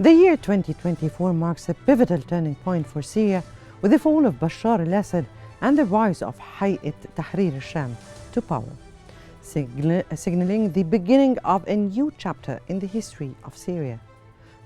The year 2024 marks a pivotal turning point for Syria with the fall of Bashar al-Assad and the rise of Hayat Tahrir al-Sham to power, signaling the beginning of a new chapter in the history of Syria.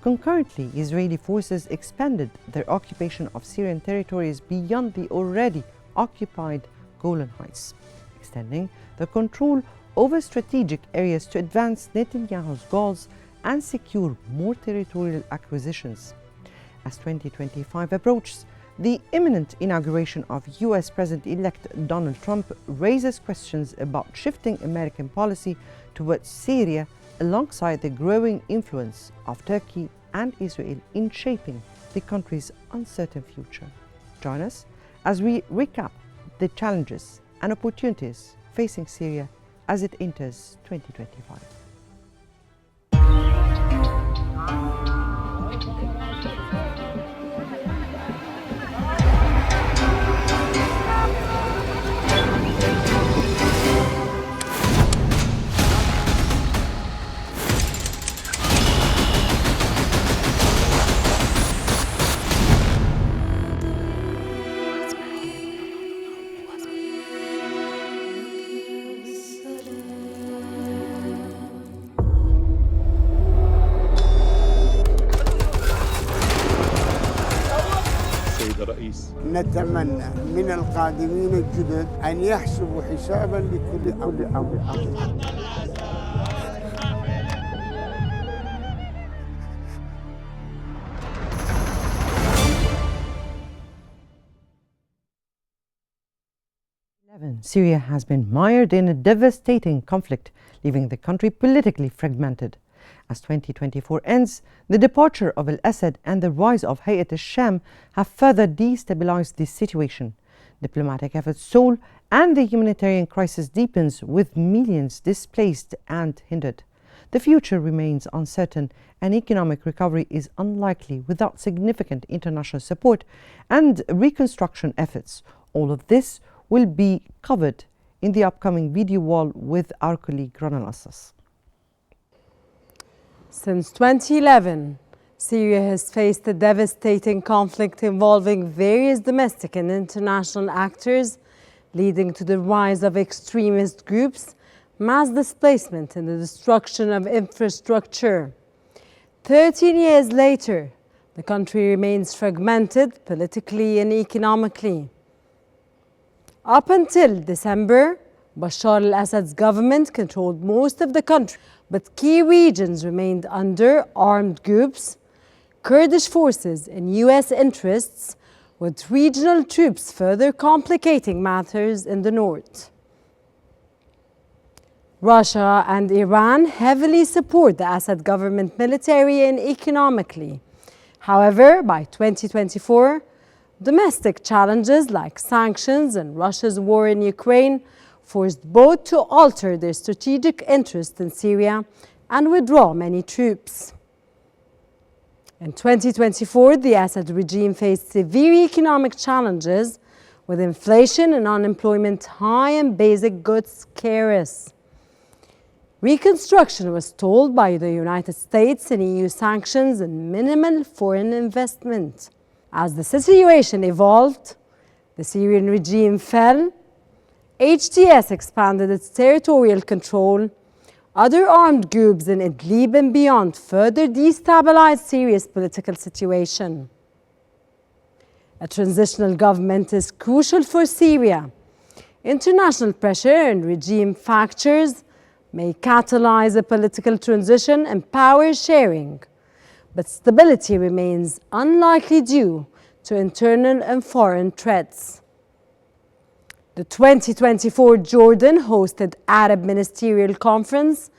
Concurrently, Israeli forces expanded their occupation of Syrian territories beyond the already occupied Golan Heights, extending their control over strategic areas to advance Netanyahu's goals and secure more territorial acquisitions. As 2025 approaches, the imminent inauguration of US President-elect Donald Trump raises questions about shifting American policy towards Syria alongside the growing influence of Turkey and Israel in shaping the country's uncertain future. Join us as we recap the challenges and opportunities facing Syria as it enters 2025. نتمنى من القادمين الجدد أن يحسبوا حسابا لكل أمر. Syria has been mired in a devastating conflict, leaving the country politically fragmented. As 2024 ends, the departure of al-Assad and the rise of Hayat al-Sham have further destabilized the situation. Diplomatic efforts stall and the humanitarian crisis deepens with millions displaced and hindered. The future remains uncertain and economic recovery is unlikely without significant international support and reconstruction efforts. All of this will be covered in the upcoming video wall with our colleague Rana Al-Assas. Since 2011, Syria has faced a devastating conflict involving various domestic and international actors, leading to the rise of extremist groups, mass displacement, and the destruction of infrastructure. 13 years later, the country remains fragmented politically and economically. Up until December, Bashar al-Assad's government controlled most of the country, but key regions remained under armed groups, Kurdish forces, and US interests, with regional troops further complicating matters in the north. Russia and Iran heavily support the Assad government militarily and economically. However, by 2024, domestic challenges like sanctions and Russia's war in Ukraine forced both to alter their strategic interest in Syria and withdraw many troops. In 2024, the Assad regime faced severe economic challenges with inflation and unemployment high and basic goods scarce. Reconstruction was stalled by the United States and EU sanctions and minimal foreign investment. As the situation evolved, the Syrian regime fell, HTS expanded its territorial control, other armed groups in Idlib and beyond further destabilized Syria's political situation. A transitional government is crucial for Syria. International pressure and regime fractures may catalyze a political transition and power sharing, but stability remains unlikely due to internal and foreign threats. The 2024 Jordan-hosted Arab Ministerial Conference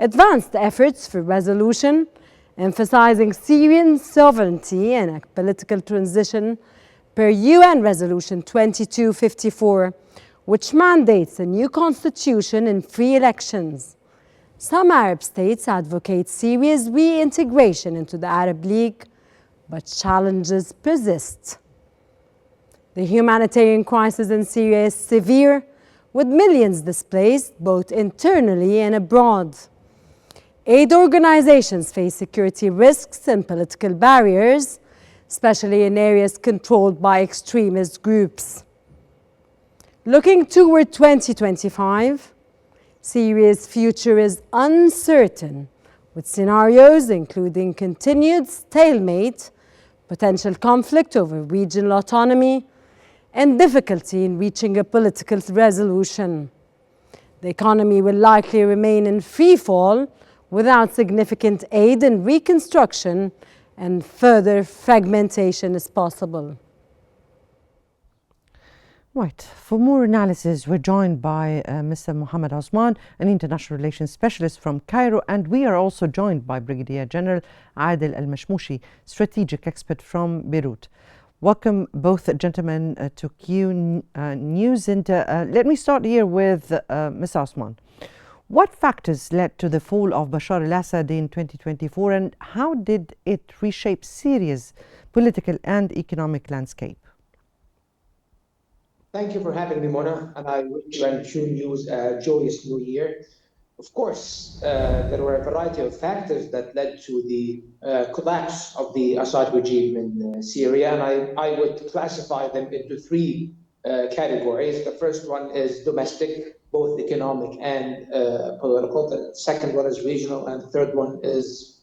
advanced efforts for resolution, emphasizing Syrian sovereignty and a political transition per UN Resolution 2254, which mandates a new constitution and free elections. Some Arab states advocate Syria's reintegration into the Arab League, but challenges persist. The humanitarian crisis in Syria is severe, with millions displaced both internally and abroad. Aid organizations face security risks and political barriers, especially in areas controlled by extremist groups. Looking toward 2025, Syria's future is uncertain, with scenarios including continued stalemate, potential conflict over regional autonomy, and difficulty in reaching a political resolution. The economy will likely remain in free fall without significant aid and reconstruction, and further fragmentation is possible. Right. For more analysis, we're joined by Mr. Mohammed Osman, an international relations specialist from Cairo, and we are also joined by Brigadier General Adel Al-Mashmoushi, strategic expert from Beirut. Welcome both gentlemen to Qnews. And let me start here with Mr. Osman. What factors led to the fall of Bashar al-Assad in 2024, and how did it reshape Syria's political and economic landscape? Thank you for having me, Mona, and I wish you and Qnews a joyous new year. Of course, there were a variety of factors that led to the collapse of the Assad regime in Syria, and I would classify them into three categories. The first one is domestic, both economic and political. The second one is regional, and the third one is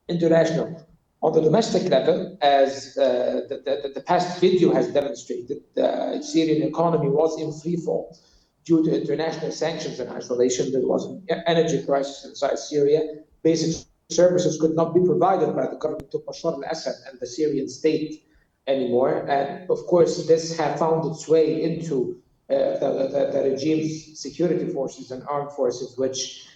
international. On the domestic level, as the past video has demonstrated, the Syrian economy was in free fall due to international sanctions and isolation. There was an energy crisis inside Syria. Basic services could not be provided by the government of Bashar al-Assad and the Syrian state anymore. And of course, this had found its way into the regime's security forces and armed forces, which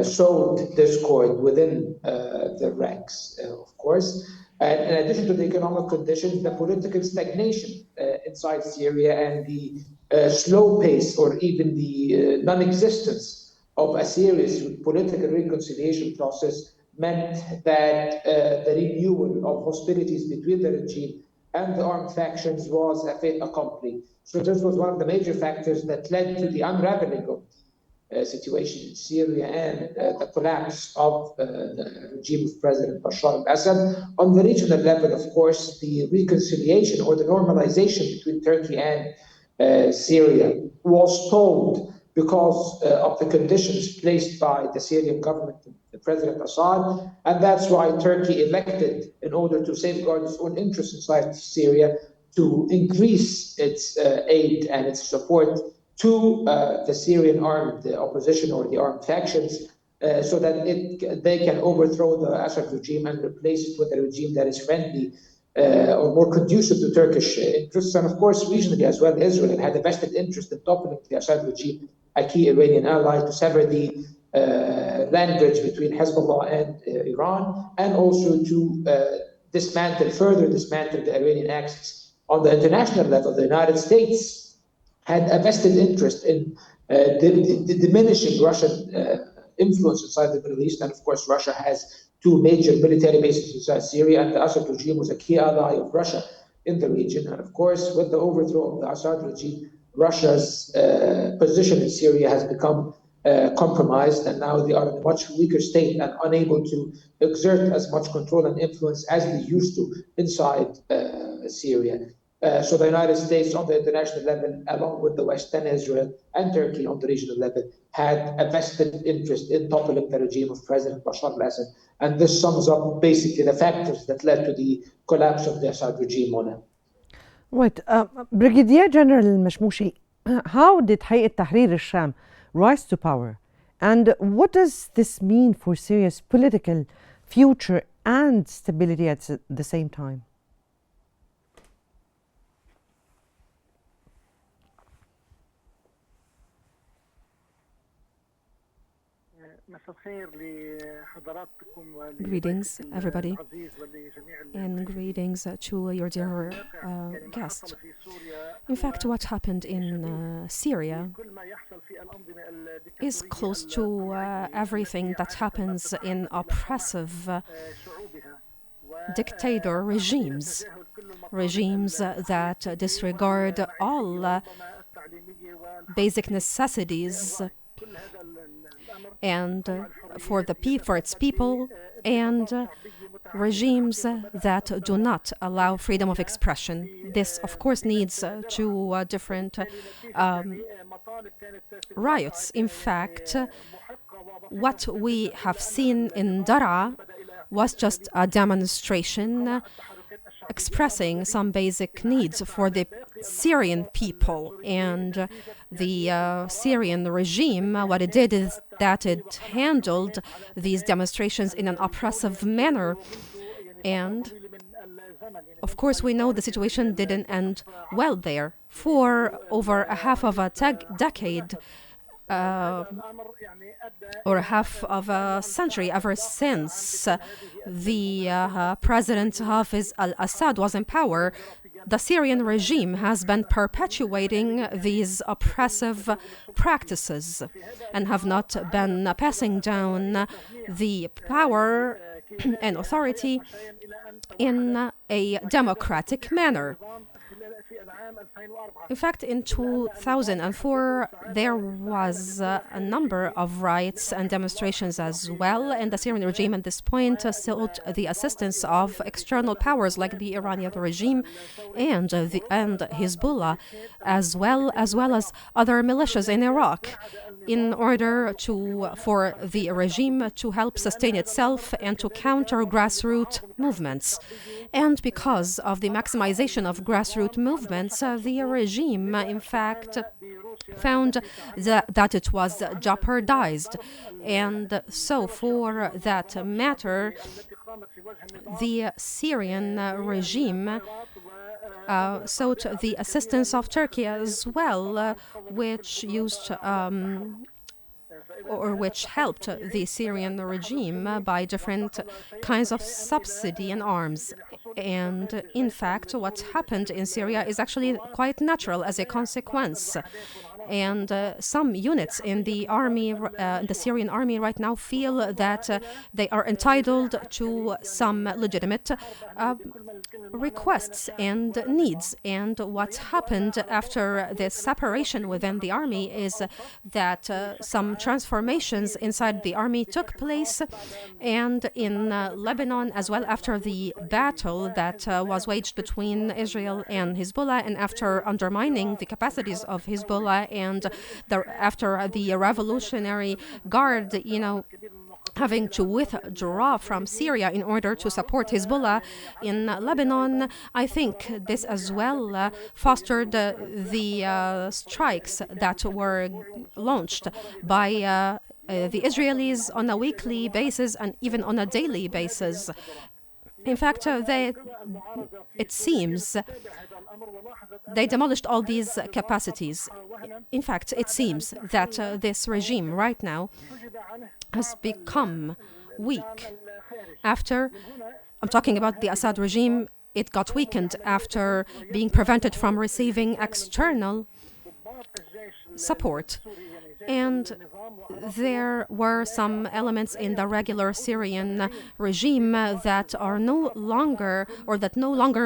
sowed discord within the ranks, of course. And in addition to the economic conditions, the political stagnation inside Syria and the slow pace or even the non-existence of a serious political reconciliation process meant that the renewal of hostilities between the regime and the armed factions was a fait accompli. So this was one of the major factors that led to the unraveling of situation in Syria and the collapse of the regime of President Bashar al-Assad. On the regional level, of course, the reconciliation or the normalization between Turkey and Syria was stalled because of the conditions placed by the Syrian government, the President Assad, and that's why Turkey elected, in order to safeguard its own interests inside Syria, to increase its aid and its support to the Syrian armed opposition or the armed factions, so that they can overthrow the Assad regime and replace it with a regime that is friendly or more conducive to Turkish interests. And of course, regionally as well, Israel had a vested interest in toppling the Assad regime, a key Iranian ally, to sever the land bridge between Hezbollah and Iran, and also to further dismantle the Iranian axis. On the international level, the United States had a vested interest in diminishing Russian influence inside the Middle East. And of course, Russia has two major military bases inside Syria, and the Assad regime was a key ally of Russia in the region. And of course, with the overthrow of the Assad regime, Russia's position in Syria has become compromised, and now they are in a much weaker state and unable to exert as much control and influence as they used to inside Syria. So the United States on the international level, along with the West and Israel and Turkey on the regional level, had a vested interest in toppling the regime of President Bashar al-Assad. And this sums up basically the factors that led to the collapse of the Assad regime, Mona. Right. Brigadier General Mashmoushi, how did Hayat Tahrir al-Sham rise to power? And what does this mean for Syria's political future and stability at the same time? Greetings, everybody, and greetings to your dear guest. In fact, what happened in Syria is close to everything that happens in oppressive dictator regimes that disregard all basic necessities and for its people, and regimes that do not allow freedom of expression. This, of course, needs to different riots. In fact, what we have seen in Daraa was just a demonstration expressing some basic needs for the Syrian people. And the Syrian regime, what it did is that it handled these demonstrations in an oppressive manner. And of course, we know the situation didn't end well there. For over a half of a decade, or half of a century, ever since the President Hafez al-Assad was in power, the Syrian regime has been perpetuating these oppressive practices and have not been passing down the power and authority in a democratic manner. In fact, in 2004, there was a number of riots and demonstrations as well, and the Syrian regime at this point sought the assistance of external powers like the Iranian regime and Hezbollah, as well as other militias in Iraq, in order for the regime to help sustain itself and to counter grassroots movements. And because of the maximization of grassroots movements, the regime, in fact, found that it was jeopardized. And so, for that matter, the Syrian regime sought the assistance of Turkey as well, which helped the Syrian regime by different kinds of subsidy and arms. And in fact, what happened in Syria is actually quite natural as a consequence. And some units in the army, the Syrian army right now, feel that they are entitled to some legitimate requests and needs. And what happened after this separation within the army is that some transformations inside the army took place. And in Lebanon as well, after the battle that was waged between Israel and Hezbollah, and after undermining the capacities of Hezbollah, and after the Revolutionary Guard, having to withdraw from Syria in order to support Hezbollah in Lebanon, I think this as well fostered the strikes that were launched by the Israelis on a weekly basis and even on a daily basis. In fact, it seems they demolished all these capacities. In fact, it seems that this regime right now has become weak. I'm talking about the Assad regime, it got weakened after being prevented from receiving external support. And there were some elements in the regular Syrian regime that no longer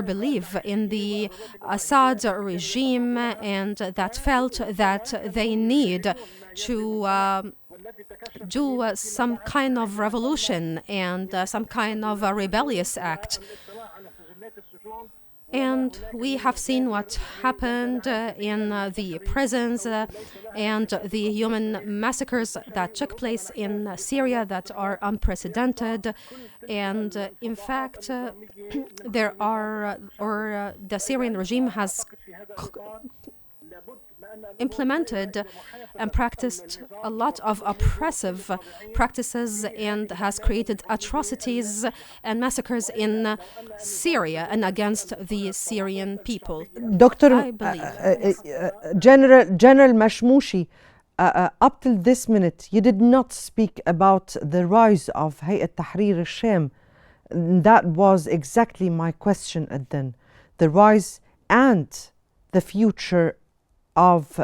believe in the Assad regime, and that felt that they need to do some kind of revolution and some kind of a rebellious act. And we have seen what happened in the prisons and the human massacres that took place in Syria that are unprecedented. And in fact, the Syrian regime has implemented and practiced a lot of oppressive practices and has created atrocities and massacres in Syria and against the Syrian people. Dr. General Mashmoushi, up till this minute, you did not speak about the rise of Hayat Tahrir al-Sham. That was exactly my question at then. The rise and the future of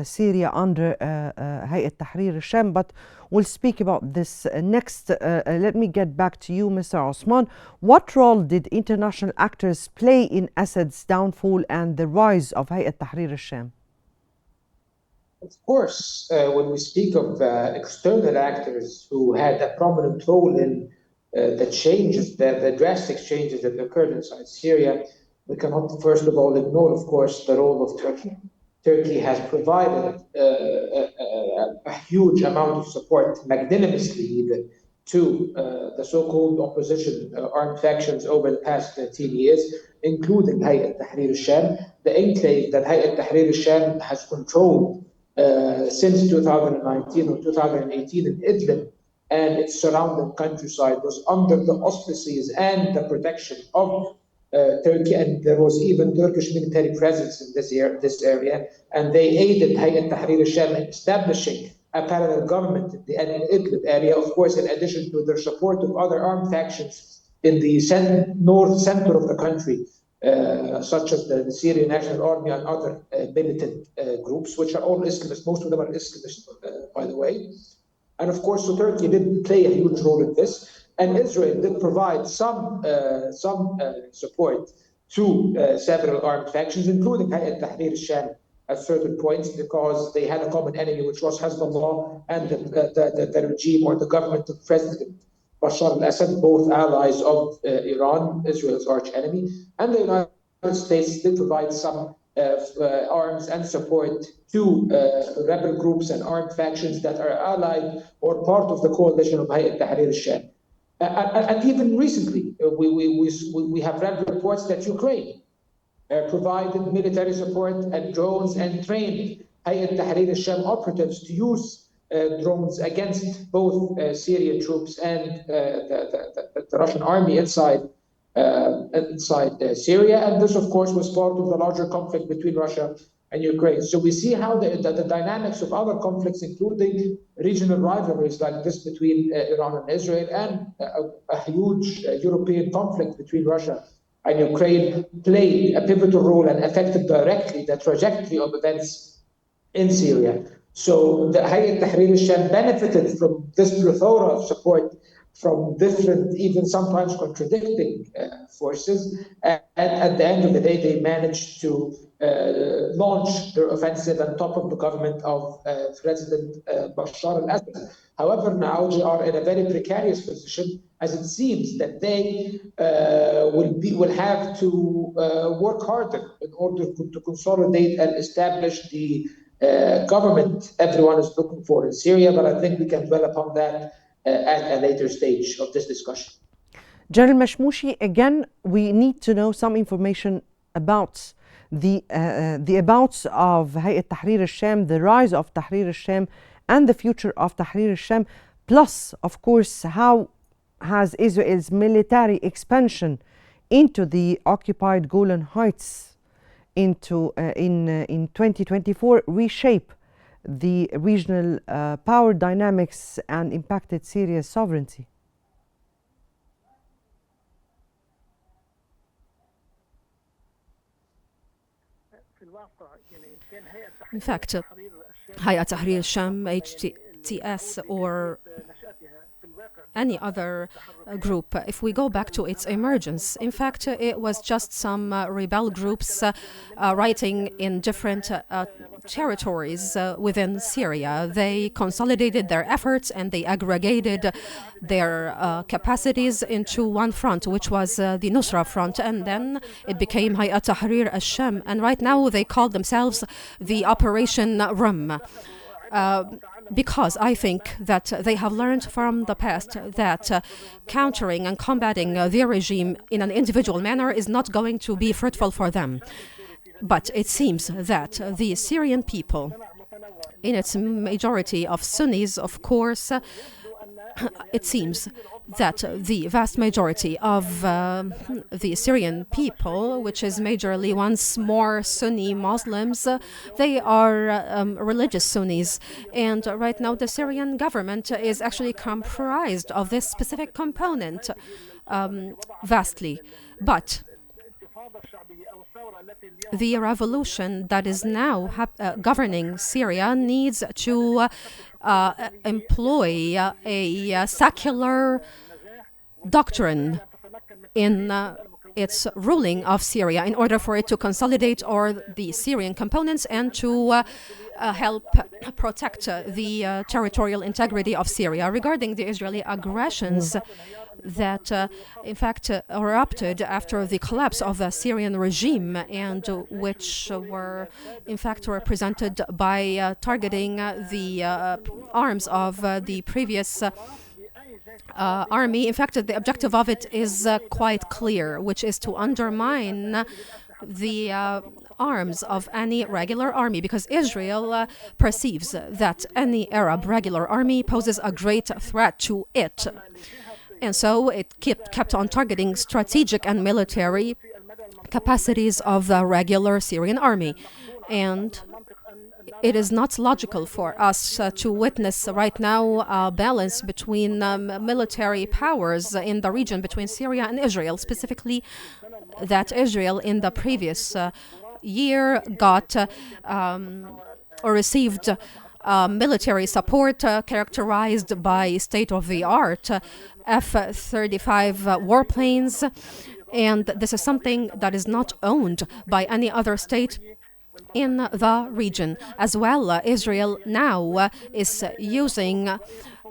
Syria under Hayat Tahrir al-Sham, but we'll speak about this next. Let me get back to you, Mr. Osman. What role did international actors play in Assad's downfall and the rise of Hayat Tahrir al-Sham? Of course, when we speak of external actors who had a prominent role in the changes, the drastic changes that occurred inside Syria, we cannot, first of all, ignore, of course, the role of Turkey. Turkey has provided a huge amount of support, magnanimously even, to the so-called opposition armed factions over the past 13 years, including Hayat Tahrir al-Sham, the enclave that Hayat Tahrir al-Sham has controlled since 2019 or 2018 in Idlib and its surrounding countryside was under the auspices and the protection of Turkey, and there was even Turkish military presence in this area, and they aided Hayat Tahrir al-Sham in establishing a parallel government in the Idlib area, of course, in addition to their support of other armed factions in the north center of the country, such as the Syrian National Army and other militant groups, which are all Islamists. Most of them are Islamists, by the way. And of course, so Turkey did play a huge role in this, and Israel did provide some support to several armed factions, including Hayat Tahrir al-Sham at certain points, because they had a common enemy, which was Hezbollah and the regime or the government of President Bashar al-Assad, both allies of Iran, Israel's arch enemy, and the United States did provide some arms and support to rebel groups and armed factions that are allied or part of the coalition of Hayat Tahrir al-Sham. And even recently, we have read reports that Ukraine provided military support and drones and trained Hayat Tahrir al-Sham operatives to use drones against both Syrian troops and the Russian army inside Syria. And this, of course, was part of the larger conflict between Russia and Ukraine. So we see how the dynamics of other conflicts, including regional rivalries like this between Iran and Israel, and a huge European conflict between Russia and Ukraine, played a pivotal role and affected directly the trajectory of events in Syria. So the Hayat Tahrir al-Sham benefited from this plethora of support from different, even sometimes contradicting forces. And at the end of the day, they managed to launch their offensive on top of the government of President Bashar al-Assad. However, now they are in a very precarious position, as it seems that they will have to work harder in order to consolidate and establish the government everyone is looking for in Syria. But I think we can dwell upon that at a later stage of this discussion. General Mashmoushi, again, we need to know some information about the abouts of Hayat Tahrir al-Sham, the rise of Tahrir al-Sham, and the future of Tahrir al-Sham. Plus, of course, how has Israel's military expansion into the occupied Golan Heights in 2024 reshape the regional power dynamics and impacted Syria's sovereignty? In fact, Hayat Tahrir al-Sham, HTS, or any other group, if we go back to its emergence, in fact, it was just some rebel groups writing in different territories within Syria. They consolidated their efforts and they aggregated their capacities into one front, which was the Nusra Front, and then it became Hayat Tahrir al-Sham, and right now they call themselves the Operation Rum. Because I think that they have learned from the past that countering and combating their regime in an individual manner is not going to be fruitful for them. But it seems that the Syrian people, in its majority of Sunnis, of course, it seems that the vast majority of the Syrian people, which is majorly once more Sunni Muslims, they are religious Sunnis. And right now the Syrian government is actually comprised of this specific component vastly. But the revolution that is now governing Syria needs to employ a secular doctrine in its ruling of Syria in order for it to consolidate all the Syrian components and to help protect the territorial integrity of Syria. Regarding the Israeli aggressions that in fact erupted after the collapse of the Syrian regime, and which were in fact represented by targeting the arms of the previous army. In fact, the objective of it is quite clear, which is to undermine the arms of any regular army, because Israel perceives that any Arab regular army poses a great threat to it. And so it kept on targeting strategic and military capacities of the regular Syrian army. And it is not logical for us to witness right now a balance between military powers in the region between Syria and Israel, specifically that Israel in the previous year got or received military support characterized by state-of-the-art F-35 warplanes, and this is something that is not owned by any other state in the region. As well, Israel now is using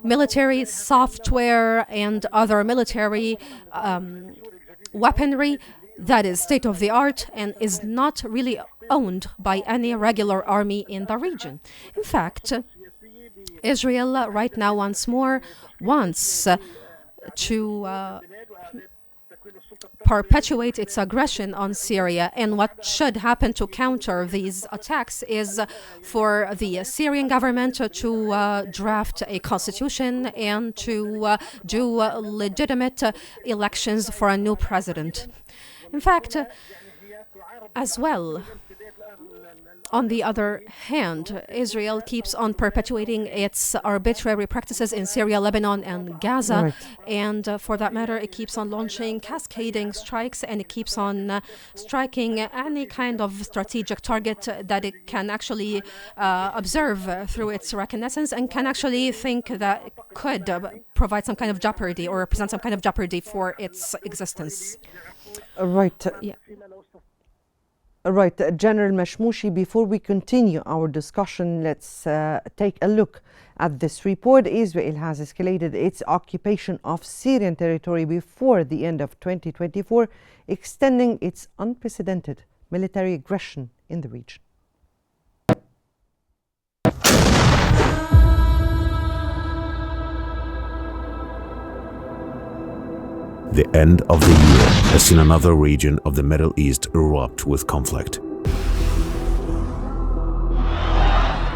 military software and other military weaponry that is state-of-the-art and is not really owned by any regular army in the region. In fact, Israel right now once more wants to perpetuate its aggression on Syria, and what should happen to counter these attacks is for the Syrian government to draft a constitution and to do legitimate elections for a new president. In fact, as well, on the other hand, Israel keeps on perpetuating its arbitrary practices in Syria, Lebanon, and Gaza. Right. And for that matter, it keeps on launching cascading strikes, and it keeps on striking any kind of strategic target that it can actually observe through its reconnaissance and can actually think that could provide some kind of jeopardy or represent some kind of jeopardy for its existence. Right. Yeah. Right, General Mashmoushi, before we continue our discussion, let's take a look at this report. Israel has escalated its occupation of Syrian territory before the end of 2024, extending its unprecedented military aggression in the region. The end of the year has seen another region of the Middle East erupt with conflict.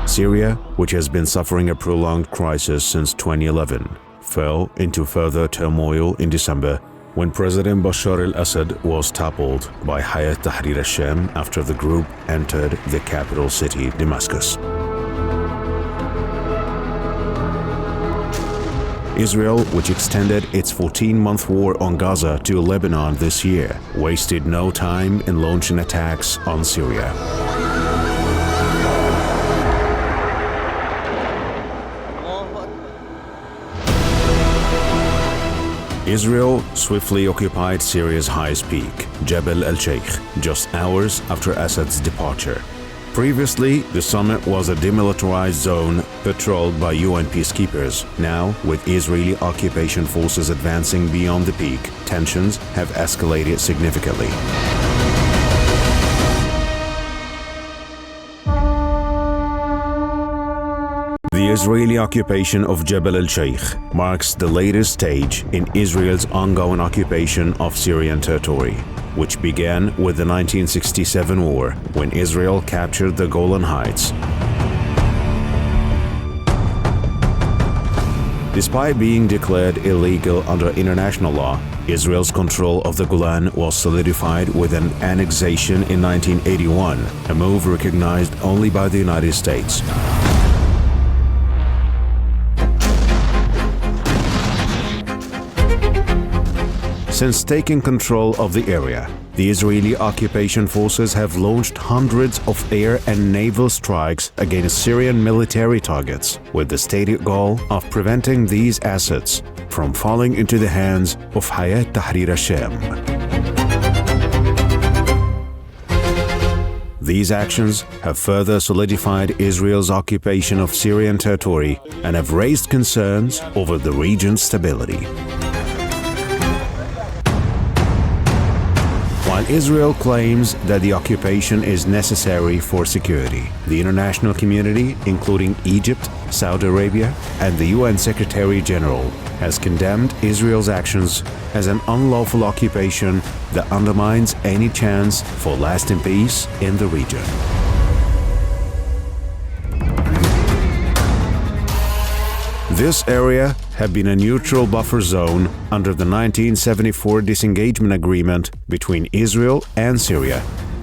Syria, which has been suffering a prolonged crisis since 2011, fell into further turmoil in December when President Bashar al-Assad was toppled by Hayat Tahrir al-Sham after the group entered the capital city, Damascus. Israel, which extended its 14-month war on Gaza to Lebanon this year, wasted no time in launching attacks on Syria. Israel swiftly occupied Syria's highest peak, Jebel al-Sheikh, just hours after Assad's departure. Previously, the summit was a demilitarized zone patrolled by UN peacekeepers. Now, with Israeli occupation forces advancing beyond the peak, tensions have escalated significantly. The Israeli occupation of Jebel al-Sheikh marks the latest stage in Israel's ongoing occupation of Syrian territory, which began with the 1967 war when Israel captured the Golan Heights. Despite being declared illegal under international law, Israel's control of the Golan was solidified with an annexation in 1981, a move recognized only by the United States. Since taking control of the area, the Israeli occupation forces have launched hundreds of air and naval strikes against Syrian military targets, with the stated goal of preventing these assets from falling into the hands of Hayat Tahrir al-Sham. These actions have further solidified Israel's occupation of Syrian territory and have raised concerns over the region's stability. While Israel claims that the occupation is necessary for security, the international community, including Egypt, Saudi Arabia, and the UN Secretary-General, has condemned Israel's actions as an unlawful occupation that undermines any chance for lasting peace in the region. This area had been a neutral buffer zone under the 1974 disengagement agreement between Israel and Syria,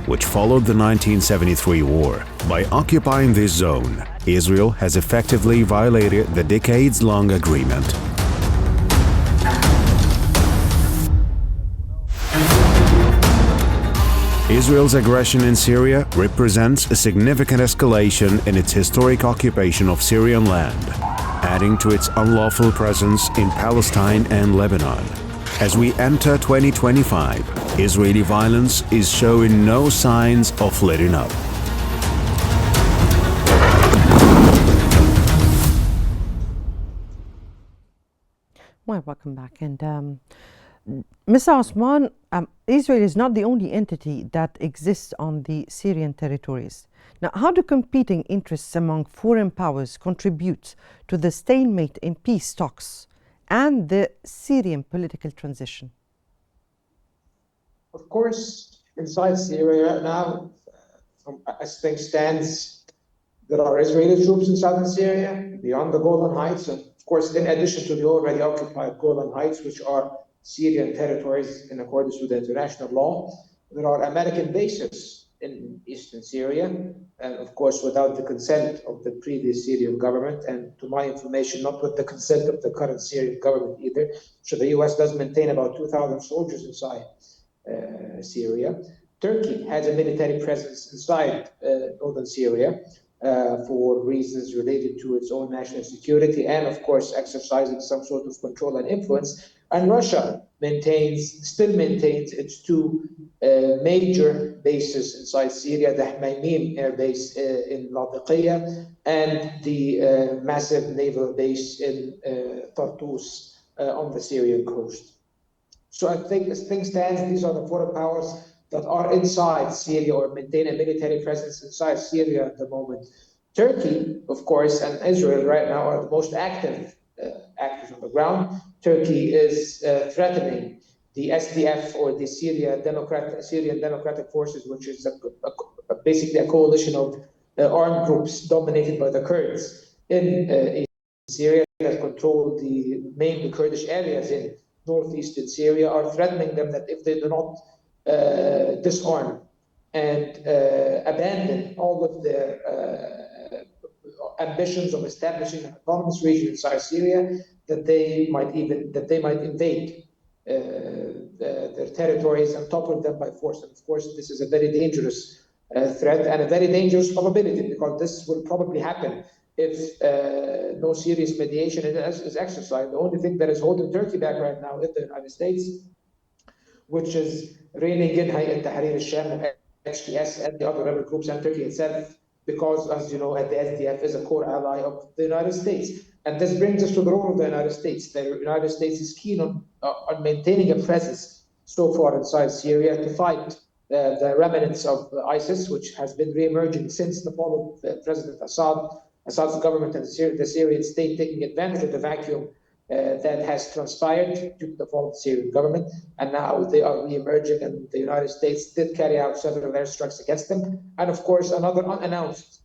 which followed the 1973 war. By occupying this zone, Israel has effectively violated the decades-long agreement. Israel's aggression in Syria represents a significant escalation in its historic occupation of Syrian land, adding to its unlawful presence in Palestine and Lebanon. As we enter 2025, Israeli violence is showing no signs of letting up. Well, welcome back. And Ms. Osman, Israel is not the only entity that exists on the Syrian territories. Now, how do competing interests among foreign powers contribute to the stalemate in peace talks and the Syrian political transition? Of course, inside Syria now, as things stands, there are Israeli troops in southern Syria, beyond the Golan Heights, and of course, in addition to the already occupied Golan Heights, which are Syrian territories in accordance with international law, there are American bases in eastern Syria, and of course, without the consent of the previous Syrian government, and to my information, not with the consent of the current Syrian government either. So the US does maintain about 2,000 soldiers inside Syria. Turkey has a military presence inside northern Syria for reasons related to its own national security and, of course, exercising some sort of control and influence. And Russia still maintains its two major bases inside Syria, the Hmeimim air base in Latakia and the massive naval base in Tartus on the Syrian coast. So I think as things stand, these are the foreign powers that are inside Syria or maintain a military presence inside Syria at the moment. Turkey, of course, and Israel right now are the most active actors on the ground. Turkey is threatening the SDF or the Syrian Democratic Forces, which is basically a coalition of armed groups dominated by the Kurds in Syria that control mainly Kurdish areas in northeastern Syria, are threatening them that if they do not disarm and abandon all of their ambitions of establishing an autonomous region inside Syria, that they might invade their territories and topple them by force. And of course, this is a very dangerous threat and a very dangerous probability, because this will probably happen if no serious mediation is exercised. The only thing that is holding Turkey back right now is the United States, which is reining in Hayat Tahrir al-Sham, HTS, and the other rebel groups, and Turkey itself, because, as you know, the SDF is a core ally of the United States. And this brings us to the role of the United States. The United States is keen on maintaining a presence so far inside Syria to fight the remnants of ISIS, which has been re-emerging since the fall of President Assad's government and the Syrian state taking advantage of the vacuum that has transpired due to the fall of the Syrian government. And now they are re-emerging, and the United States did carry out several airstrikes against them. And of course, another unannounced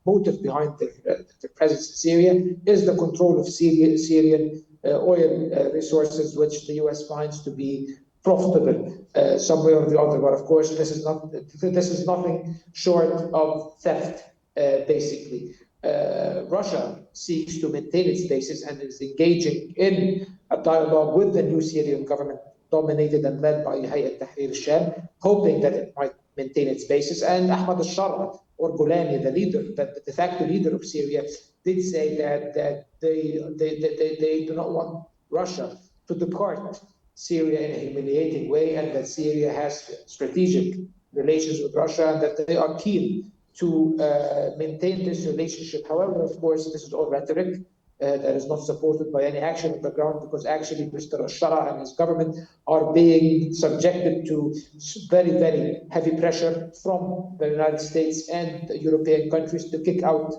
motive behind the presence in Syria is the control of Syrian oil resources, which the US finds to be profitable some way or the other. But of course, this is nothing short of theft, basically. Russia seeks to maintain its bases and is engaging in a dialogue with the new Syrian government, dominated and led by Hayat Tahrir al-Sham, hoping that it might maintain its bases. And Ahmad al-Shara, or Golani, the de facto leader of Syria, did say that they do not want Russia to depart Syria in a humiliating way, and that Syria has strategic relations with Russia and that they are keen to maintain this relationship. However, of course, this is all rhetoric that is not supported by any action on the ground, because actually Mr. al-Shara and his government are being subjected to very, very heavy pressure from the United States and the European countries to kick out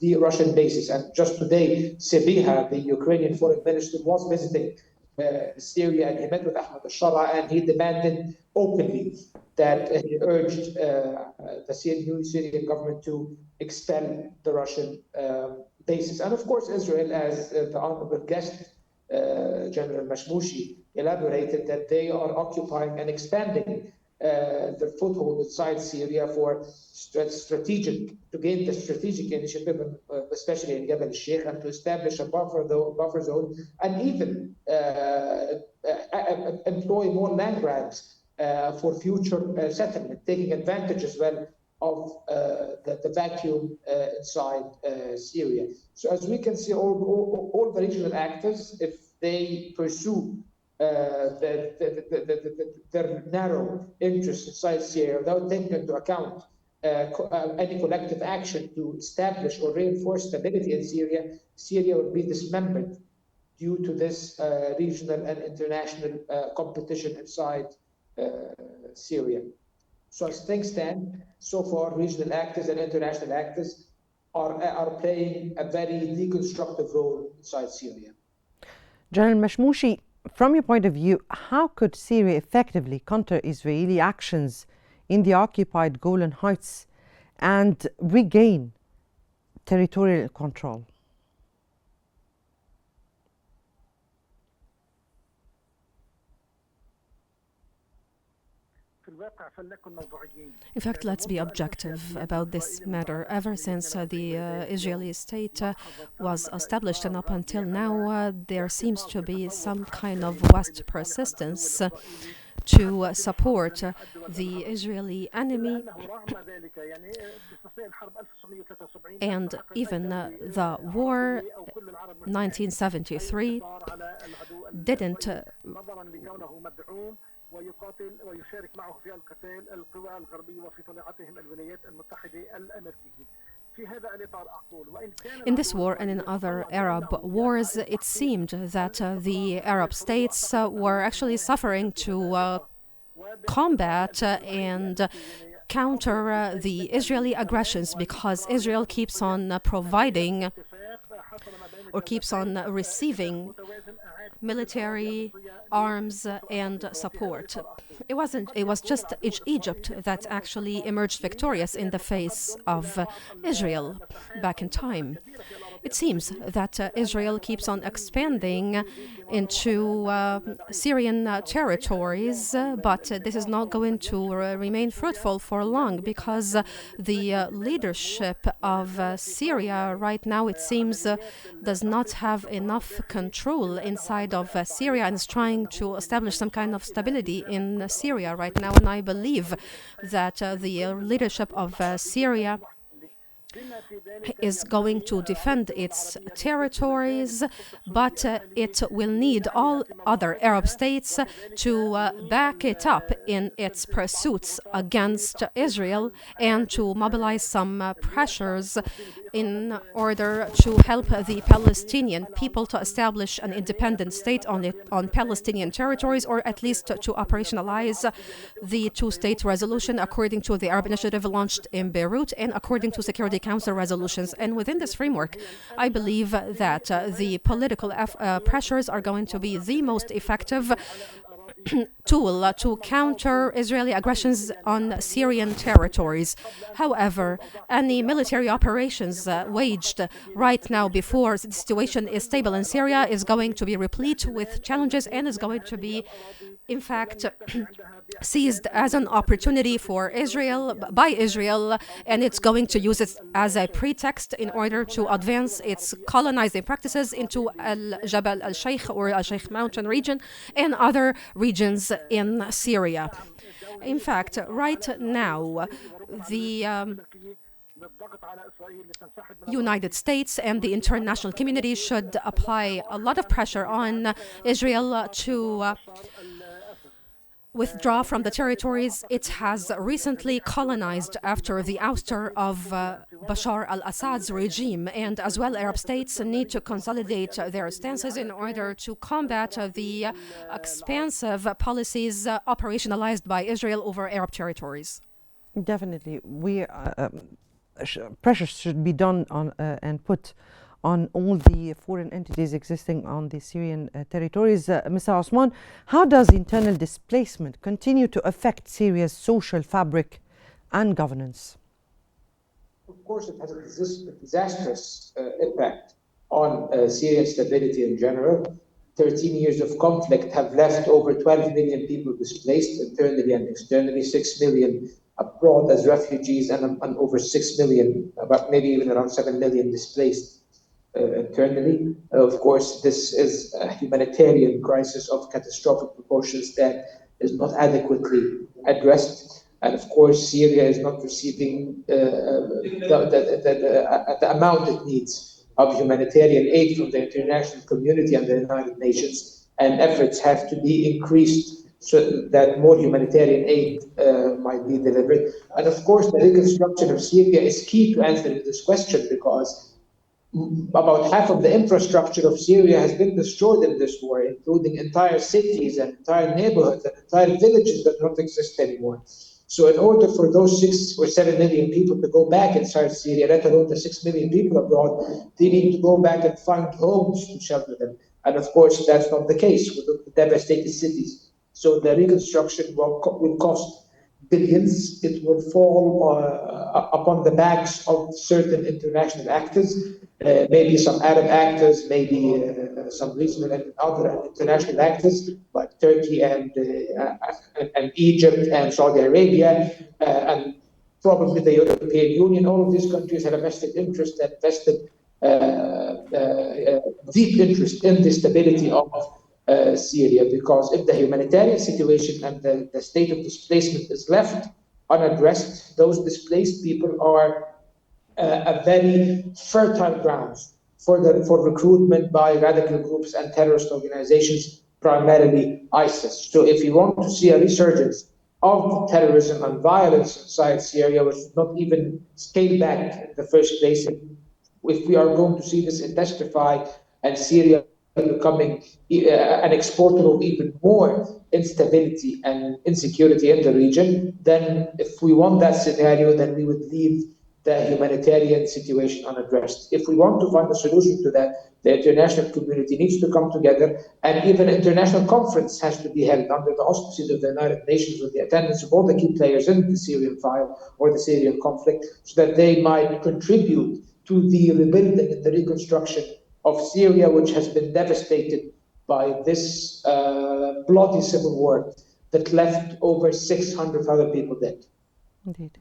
the Russian bases. And just today, Sabiha, the Ukrainian foreign minister, was visiting Syria, and he met with Ahmed al-Shara, and he demanded openly that he urged the Syrian government to expel the Russian bases. And of course, Israel, as the honorable guest, General Mashmoushi, elaborated, that they are occupying and expanding their foothold inside Syria for to gain the strategic initiative, especially in Jebel al-Sheikh, and to establish a buffer zone, and even employ more land grabs for future settlement, taking advantage as well of the vacuum inside Syria. So as we can see, all the regional actors, if they pursue their narrow interests inside Syria without taking into account any collective action to establish or reinforce stability in Syria, Syria will be dismembered due to this regional and international competition inside Syria. So as things stand, so far, regional actors and international actors are playing a very deconstructive role inside Syria. General Mashmoushi, from your point of view, how could Syria effectively counter Israeli actions in the occupied Golan Heights and regain territorial control? In fact, let's be objective about this matter. Ever since the Israeli state was established and up until now, there seems to be some kind of West persistence to support the Israeli enemy, and even the war 1973 didn't ويقاتل ويشارك معه في القتال القوى الغربية وفي طليعتهم الولايات المتحدة الأمريكية. In this war and in other Arab wars, it seemed that the Arab states were actually suffering to combat and counter the Israeli aggressions, because Israel keeps on providing or keeps on receiving military arms and support. It was just Egypt that actually emerged victorious in the face of Israel back in time. It seems that Israel keeps on expanding into Syrian territories, but this is not going to remain fruitful for long, because the leadership of Syria right now, it seems, does not have enough control inside of Syria and is trying to establish some kind of stability in Syria right now. And I believe that the leadership of Syria is going to defend its territories, but it will need all other Arab states to back it up in its pursuits against Israel and to mobilize some pressures in order to help the Palestinian people to establish an independent state on Palestinian territories, or at least to operationalize the two-state resolution according to the Arab Initiative launched in Beirut and according to Security Council resolutions. And within this framework, I believe that the political pressures are going to be the most effective tool to counter Israeli aggressions on Syrian territories. However, any military operations waged right now before the situation is stable in Syria is going to be replete with challenges and is going to be, in fact, seized as an opportunity by Israel, and it's going to use it as a pretext in order to advance its colonizing practices into Jebel al-Sheikh or al-Sheikh mountain region and other regions in Syria. In fact, right now, the United States and the international community should apply a lot of pressure on Israel to withdraw from the territories it has recently colonized after the ouster of Bashar al-Assad's regime. And as well, Arab states need to consolidate their stances in order to combat the expansive policies operationalized by Israel over Arab territories. Definitely. Pressure should be done on and put on all the foreign entities existing on the Syrian territories. Mr. Osman, how does internal displacement continue to affect Syria's social fabric and governance? Of course, it has a disastrous impact on Syrian stability in general. 13 years of conflict have left over 12 million people displaced internally and externally, 6 million abroad as refugees, and over 6 million, about maybe even around 7 million displaced internally. Of course, this is a humanitarian crisis of catastrophic proportions that is not adequately addressed. And of course, Syria is not receiving the amount it needs of humanitarian aid from the international community and the United Nations, and efforts have to be increased so that more humanitarian aid might be delivered. And of course, the reconstruction of Syria is key to answering this question, because about half of the infrastructure of Syria has been destroyed in this war, including entire cities and entire neighborhoods and entire villages that don't exist anymore. So in order for those 6 or 7 million people to go back inside Syria, let alone the 6 million people abroad, they need to go back and find homes to shelter them. And of course, that's not the case with the devastated cities. So the reconstruction will cost billions. It will fall upon the backs of certain international actors, maybe some Arab actors, maybe some regional and other international actors like Turkey and Egypt and Saudi Arabia, and probably the European Union. All of these countries have a vested interest and deep interest in the stability of Syria, because if the humanitarian situation and the state of displacement is left unaddressed, those displaced people are a very fertile ground for recruitment by radical groups and terrorist organizations, primarily ISIS. So if you want to see a resurgence of terrorism and violence inside Syria, which is not even scaled back in the first place, if we are going to see this intensify and Syria becoming an exporter of even more instability and insecurity in the region, then if we want that scenario, then we would leave the humanitarian situation unaddressed. If we want to find a solution to that, the international community needs to come together, and even an international conference has to be held under the auspices of the United Nations with the attendance of all the key players in the Syrian file or the Syrian conflict, so that they might contribute to the rebuilding and the reconstruction of Syria, which has been devastated by this bloody civil war that left over 600,000 people dead. Indeed.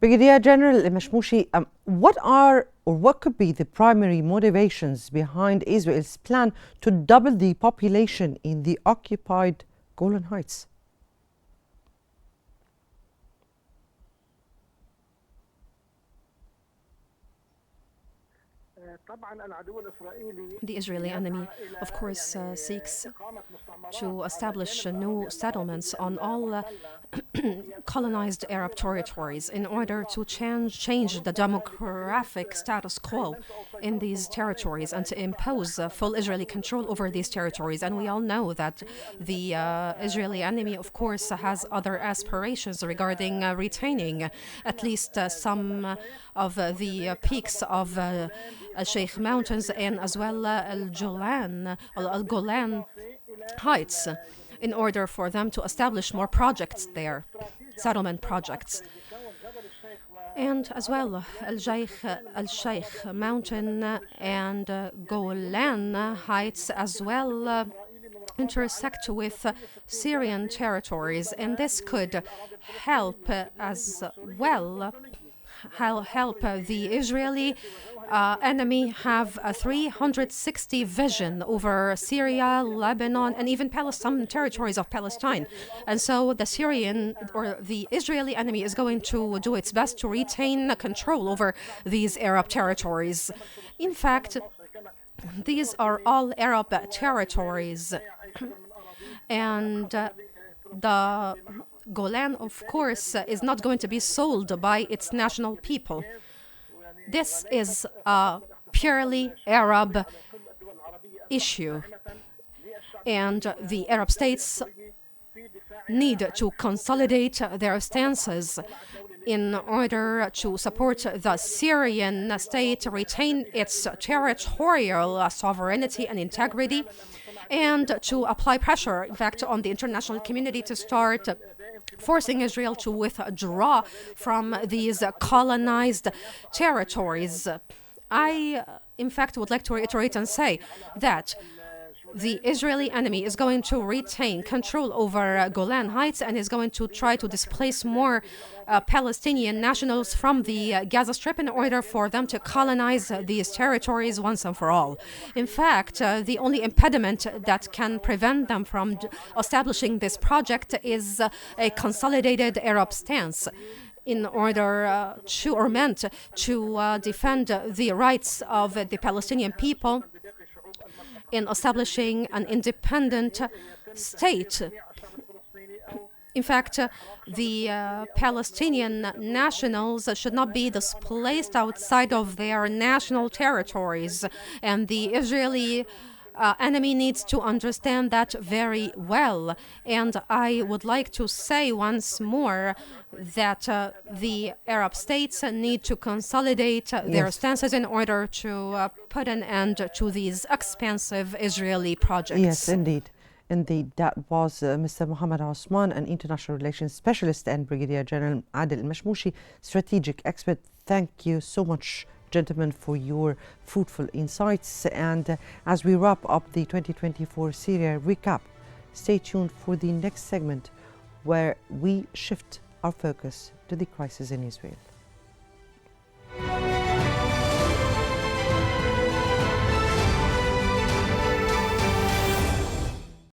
Brigadier General Mashmoushi, what could be the primary motivations behind Israel's plan to double the population in the occupied Golan Heights? The Israeli enemy, of course, seeks to establish new settlements on all colonized Arab territories in order to change the demographic status quo in these territories and to impose full Israeli control over these territories. And we all know that the Israeli enemy, of course, has other aspirations regarding retaining at least some of the peaks of Sheikh Mountains and as well Al-Golan Heights, in order for them to establish more projects there, settlement projects. And as well, Al-Sheikh Mountain and Golan Heights as well intersect with Syrian territories, and this could help as well help the Israeli enemy have a 360 vision over Syria, Lebanon, and even some territories of Palestine. And so the Syrian or the Israeli enemy is going to do its best to retain control over these Arab territories. In fact, these are all Arab territories. And the Golan, of course, is not going to be sold by its national people. This is a purely Arab issue, and the Arab states need to consolidate their stances in order to support the Syrian state retain its territorial sovereignty and integrity, and to apply pressure, in fact, on the international community to start forcing Israel to withdraw from these colonized territories. I, in fact, would like to reiterate and say that the Israeli enemy is going to retain control over Golan Heights and is going to try to displace more Palestinian nationals from the Gaza Strip in order for them to colonize these territories once and for all. In fact, the only impediment that can prevent them from establishing this project is a consolidated Arab stance in order to, or meant to defend the rights of the Palestinian people in establishing an independent state. In fact, the Palestinian nationals should not be displaced outside of their national territories, and the Israeli enemy needs to understand that very well. And I would like to say once more that the Arab states need to consolidate their stances in order to put an end to these expansive Israeli projects. Yes, indeed. Indeed, that was Mr. Mohammed Osman, an international relations specialist, and Brigadier General Adel Mashmoushi, strategic expert. Thank you so much, gentlemen, for your fruitful insights. And as we wrap up the 2024 Syria Recap, stay tuned for the next segment where we shift our focus to the crisis in Israel.